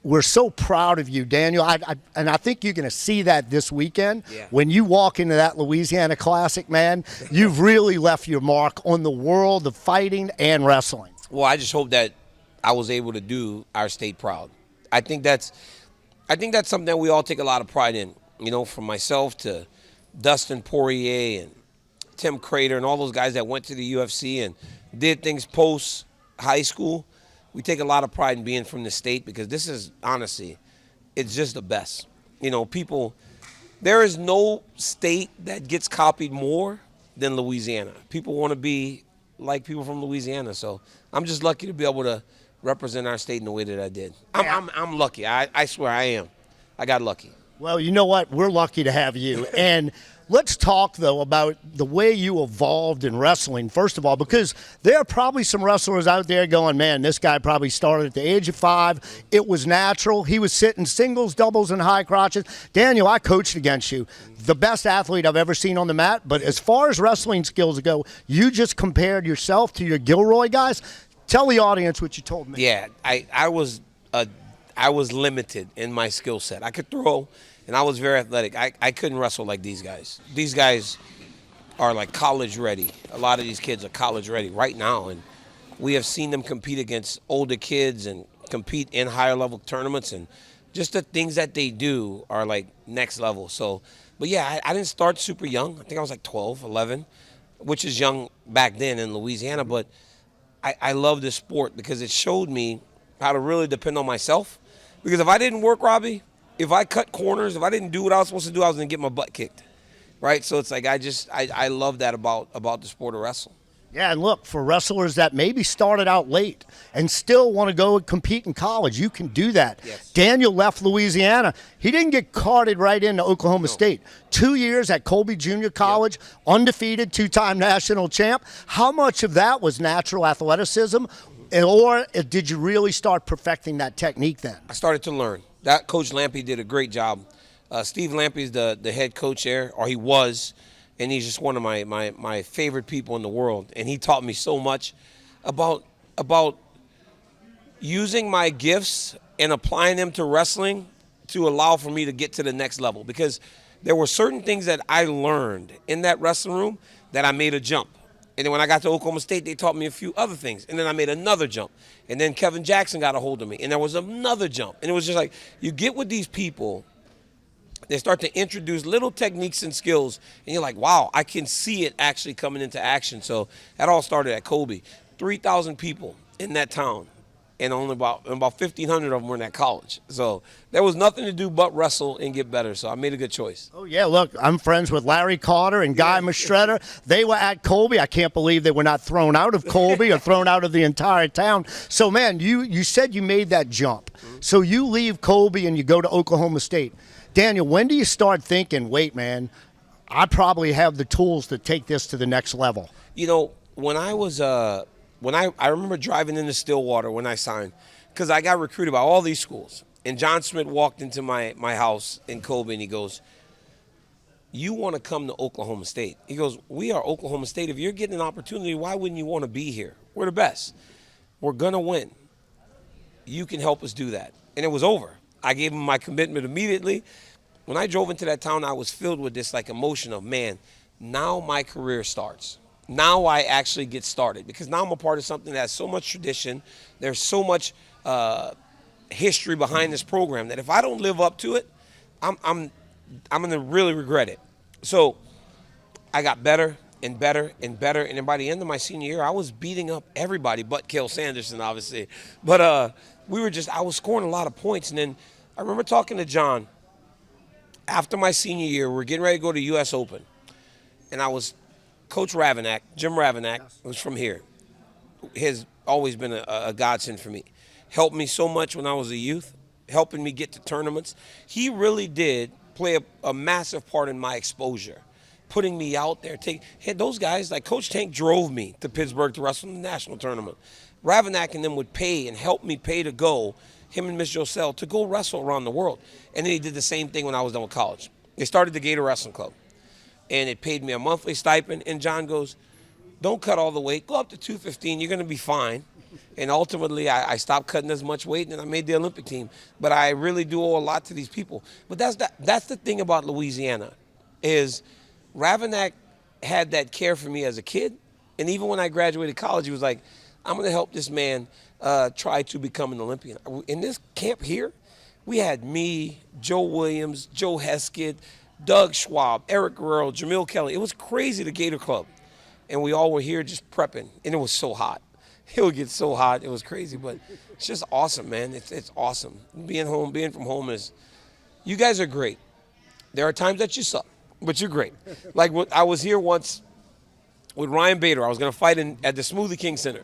we're so proud of you, Daniel. And I think you're going to see that this weekend. Yeah. When you walk into that Louisiana Classic, man, you've really left your mark on the world of fighting and wrestling. Well, I just hope that I was able to do our state proud. I think that's something that we all take a lot of pride in. You know, from myself to Dustin Poirier and Tim Crater and all those guys that went to the UFC and did things post high school. We take a lot of pride in being from the state because this is, honestly, it's just the best. You know, there is no state that gets copied more than Louisiana. People want to be like people from Louisiana, so I'm just lucky to be able to represent our state in the way that I did. I'm lucky. I swear I am. I got lucky. Well, you know what? We're lucky to have you. And let's talk, though, about the way you evolved in wrestling, first of all, because there are probably some wrestlers out there going, man, this guy probably started at the age of 5. It was natural. He was sitting singles, doubles, and high crotches. Daniel, I coached against you. The best athlete I've ever seen on the mat. But as far as wrestling skills go, you just compared yourself to your Gilroy guys. Tell the audience what you told me. Yeah, I was limited in my skill set. I could throw, and I was very athletic. I couldn't wrestle like these guys. These guys are like college ready. A lot of these kids are college ready right now, and we have seen them compete against older kids and compete in higher level tournaments, and just the things that they do are like next level. So, but yeah, I didn't start super young. I think I was like 12, 11, which is young back then in Louisiana, but I love this sport because it showed me how to really depend on myself. Because if I didn't work, Robbie, if I cut corners, if I didn't do what I was supposed to do, I was going to get my butt kicked, right? So it's like I love that about the sport of wrestling. Yeah, and look, for wrestlers that maybe started out late and still want to go and compete in college, you can do that. Yes. Daniel left Louisiana. He didn't get carted right into Oklahoma State. 2 years at Colby Junior College, undefeated, 2-time national champ. How much of that was natural athleticism, or did you really start perfecting that technique then? I started to learn. That Coach Lampe did a great job. Steve Lampe is the head coach there, or he was. And he's just one of my favorite people in the world. And he taught me so much about using my gifts and applying them to wrestling to allow for me to get to the next level. Because there were certain things that I learned in that wrestling room that I made a jump. And then when I got to Oklahoma State, they taught me a few other things. And then I made another jump. And then Kevin Jackson got a hold of me. And there was another jump. And it was just like, you get with these people, they start to introduce little techniques and skills, and you're like, wow, I can see it actually coming into action. So that all started at Colby. 3,000 people in that town, and only about 1,500 of them were in that college. So there was nothing to do but wrestle and get better, so I made a good choice. Oh, yeah, look, I'm friends with Larry Carter and Guy Mastretter. They were at Colby. I can't believe they were not thrown out of Colby or thrown out of the entire town. So, man, you said you made that jump. So you leave Colby and you go to Oklahoma State. Daniel, when do you start thinking, wait, man, I probably have the tools to take this to the next level? You know, when I was I remember driving into Stillwater when I signed, because I got recruited by all these schools. And John Smith walked into my house in Colby, and he goes, you want to come to Oklahoma State? He goes, we are Oklahoma State. If you're getting an opportunity, why wouldn't you want to be here? We're the best. We're going to win. You can help us do that. And it was over. I gave him my commitment immediately. When I drove into that town, I was filled with this like emotion of, man, now my career starts. Now I actually get started, because now I'm a part of something that has so much tradition. There's so much history behind this program that if I don't live up to it, I'm going to really regret it. So I got better and better and better, and then by the end of my senior year, I was beating up everybody but Kel Sanderson, obviously. But I was scoring a lot of points, and then I remember talking to John after my senior year. We're getting ready to go to U.S. Open, and I was Coach Ravanack, Jim Ravanack, was from here. Has always been a godsend for me. Helped me so much when I was a youth, helping me get to tournaments. He really did play a massive part in my exposure, putting me out there. Those guys, like Coach Tank drove me to Pittsburgh to wrestle in the national tournament. Ravanack and them would pay and help me pay to go, him and Miss Joselle, to go wrestle around the world. And then he did the same thing when I was done with college. They started the Gator Wrestling Club, and it paid me a monthly stipend. And John goes, don't cut all the weight. Go up to 215. You're going to be fine. And ultimately, I stopped cutting as much weight, and I made the Olympic team. But I really do owe a lot to these people. But that's the thing about Louisiana, is Ravanack had that care for me as a kid. And even when I graduated college, he was like, I'm going to help this man try to become an Olympian. In this camp here, we had me, Joe Williams, Joe Heskett, Doug Schwab, Eric Guerrero, Jamil Kelly. It was crazy, the Gator Club. And we all were here just prepping, and it was so hot. It would get so hot. It was crazy, but it's just awesome, man. It's awesome. Being from home is, you guys are great. There are times that you suck, but you're great. Like I was here once with Ryan Bader. I was going to fight at the Smoothie King Center,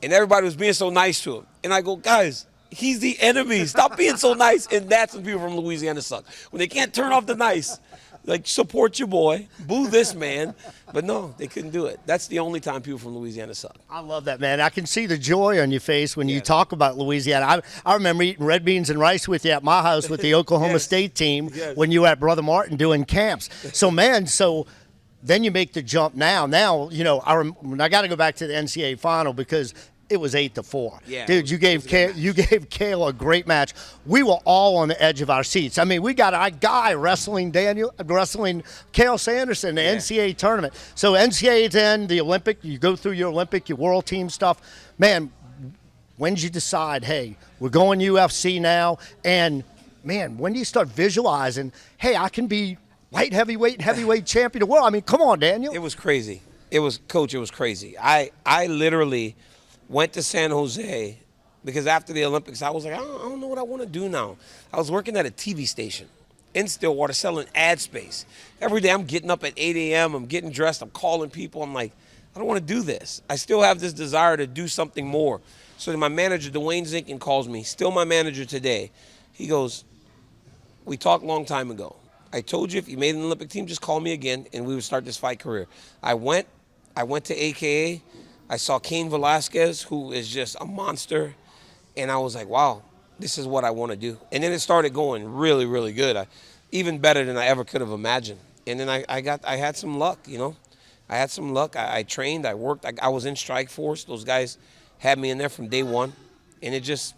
and everybody was being so nice to him. And I go, guys, he's the enemy. Stop being so nice. And that's when people from Louisiana suck. When they can't turn off the nice. Like, support your boy, boo this man. But no, they couldn't do it. That's the only time people from Louisiana suck. I love that, man. I can see the joy on your face when you talk about Louisiana. I remember eating red beans and rice with you at my house with the Oklahoma State team when you were at Brother Martin doing camps. So, man, then you make the jump now. Now, you know, I got to go back to the NCAA final because it was 8-4. Yeah, dude, you gave Kale a great match. We were all on the edge of our seats. I mean, we got a guy wrestling Kale Sanderson in the NCAA tournament. So NCAA's end, the Olympic, you go through your Olympic, your world team stuff. Man, when did you decide, hey, we're going UFC now? And, man, when do you start visualizing, hey, I can be light heavyweight and heavyweight champion of the world? I mean, come on, Daniel. It was crazy. Coach, it was crazy. I literally went to San Jose because after the Olympics, I was like, I don't know what I want to do now. I was working at a TV station in Stillwater selling ad space. Every day I'm getting up at 8 a.m., I'm getting dressed, I'm calling people. I'm like, I don't want to do this. I still have this desire to do something more. So then my manager, Dwayne Zinkin, calls me, still my manager today. He goes, we talked a long time ago. I told you if you made an Olympic team, just call me again, and we would start this fight career. I went to AKA. I saw Cain Velasquez, who is just a monster, and I was like, wow, this is what I want to do. And then it started going really, really good, even better than I ever could have imagined. And then I had some luck, you know. I had some luck. I trained, I worked. I was in Strike Force. Those guys had me in there from day one, and it just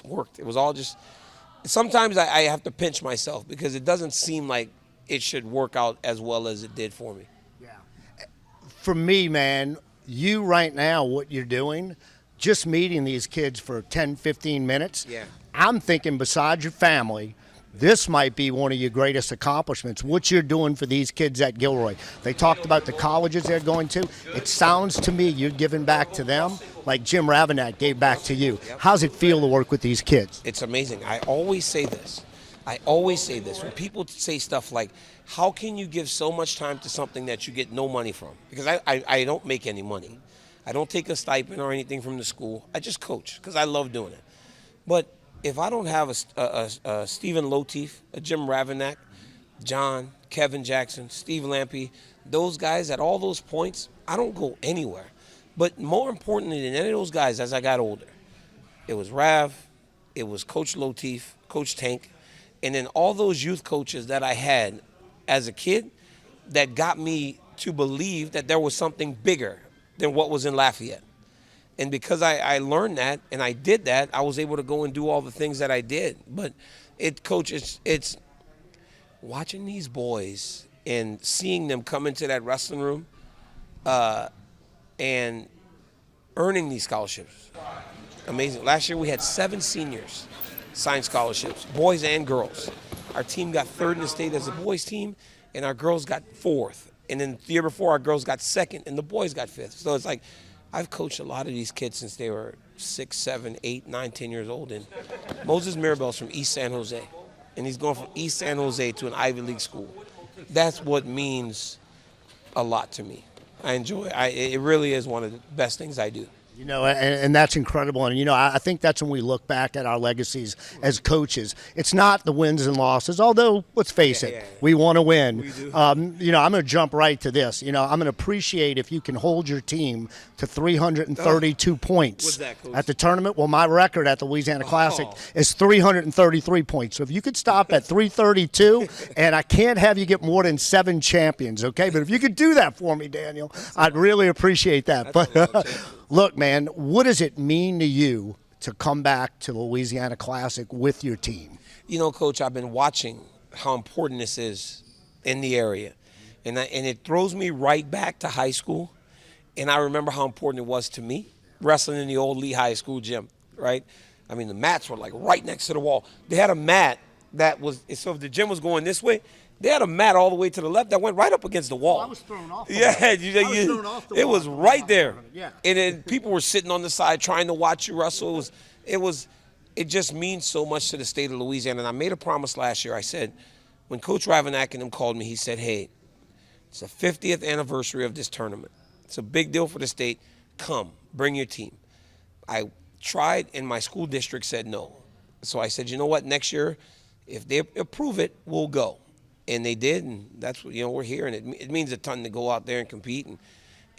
worked. It was all just – sometimes I have to pinch myself because it doesn't seem like it should work out as well as it did for me. Yeah. For me, man – you right now, what you're doing, just meeting these kids for 10, 15 minutes, I'm thinking besides your family, this might be one of your greatest accomplishments, what you're doing for these kids at Gilroy. They talked about the colleges they're going to. It sounds to me you're giving back to them like Jim Ravanack gave back to you. How's it feel to work with these kids? It's amazing. I always say this. When people say stuff like, how can you give so much time to something that you get no money from? Because I don't make any money. I don't take a stipend or anything from the school. I just coach because I love doing it. But if I don't have a Stephen Lotief, a Jim Ravanack, John, Kevin Jackson, Steve Lampy, those guys at all those points, I don't go anywhere. But more importantly than any of those guys, as I got older, it was Rav, it was Coach Lotief, Coach Tank, and then all those youth coaches that I had as a kid that got me to believe that there was something bigger than what was in Lafayette. And because I learned that and I did that, I was able to go and do all the things that I did. But Coach, it's watching these boys and seeing them come into that wrestling room and earning these scholarships. Amazing. Last year we had 7 seniors sign scholarships, boys and girls. Our team got 3rd in the state as a boys team, and our girls got 4th. And then the year before, our girls got 2nd, and the boys got 5th. So it's like, I've coached a lot of these kids since they were 6, 7, 8, 9, 10 years old. And Moses Mirabel's from East San Jose, and he's going from East San Jose to an Ivy League school. That's what means a lot to me. I enjoy it. It really is one of the best things I do. You know, and that's incredible. And, you know, I think that's when we look back at our legacies as coaches. It's not the wins and losses, although, let's face it, we want to win. We do. You know, I'm going to jump right to this. You know, I'm going to appreciate if you can hold your team to 332 points What's that, Coach? at the tournament. Well, my record at the Louisiana Classic is 333 points. So if you could stop at 332, and I can't have you get more than 7 champions, okay? But if you could do that for me, Daniel, I'd really appreciate that. But look, man, what does it mean to you to come back to the Louisiana Classic with your team? You know, Coach, I've been watching how important this is in the area. And it throws me right back to high school. And I remember how important it was to me, wrestling in the old Lee High School gym, right? I mean, the mats were like right next to the wall. They had a mat that was, so if the gym was going this way, they had a mat all the way to the left that went right up against the wall. I was thrown off the yeah, wall. it was right there. Yeah. And then people were sitting on the side trying to watch you wrestle. It just means so much to the state of Louisiana. And I made a promise last year. I said, when Coach Ravanack and him called me, he said, hey, it's the 50th anniversary of this tournament. It's a big deal for the state. Come, bring your team. I tried, and my school district said no. So I said, you know what, next year, if they approve it, we'll go. And they did, and that's what, you know, we're here, and it means a ton to go out there and compete.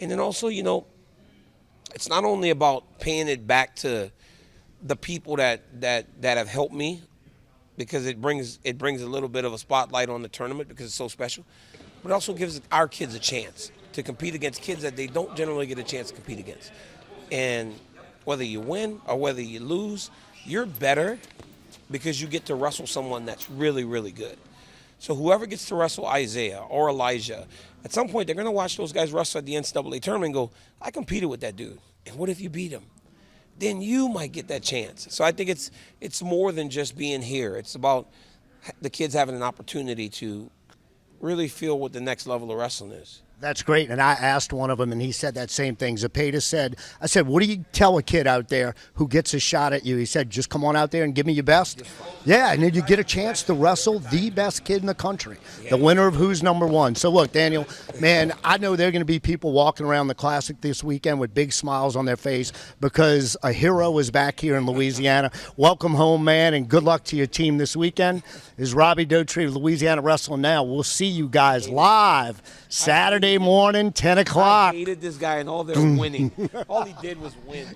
And then also, you know, it's not only about paying it back to the people that have helped me, because it brings a little bit of a spotlight on the tournament because it's so special, but it also gives our kids a chance to compete against kids that they don't generally get a chance to compete against. And whether you win or whether you lose, you're better because you get to wrestle someone that's really, really good. So whoever gets to wrestle Isaiah or Elijah, at some point they're going to watch those guys wrestle at the NCAA tournament and go, I competed with that dude. And what if you beat him? Then you might get that chance. So I think it's more than just being here. It's about the kids having an opportunity to really feel what the next level of wrestling is. That's great. And I asked one of them, and he said that same thing. Zapata said, I said, what do you tell a kid out there who gets a shot at you? He said, just come on out there and give me your best. Yeah, and then you get a chance to wrestle the best kid in the country, the winner of Who's Number One. So, look, Daniel, man, I know there are going to be people walking around the Classic this weekend with big smiles on their face because a hero is back here in Louisiana. Welcome home, man, and good luck to your team this weekend. This is Robbie Dauterive, Louisiana Wrestling Now. We'll see you guys live Saturday morning, 10 o'clock. I hated this guy and all their winning. All he did was win.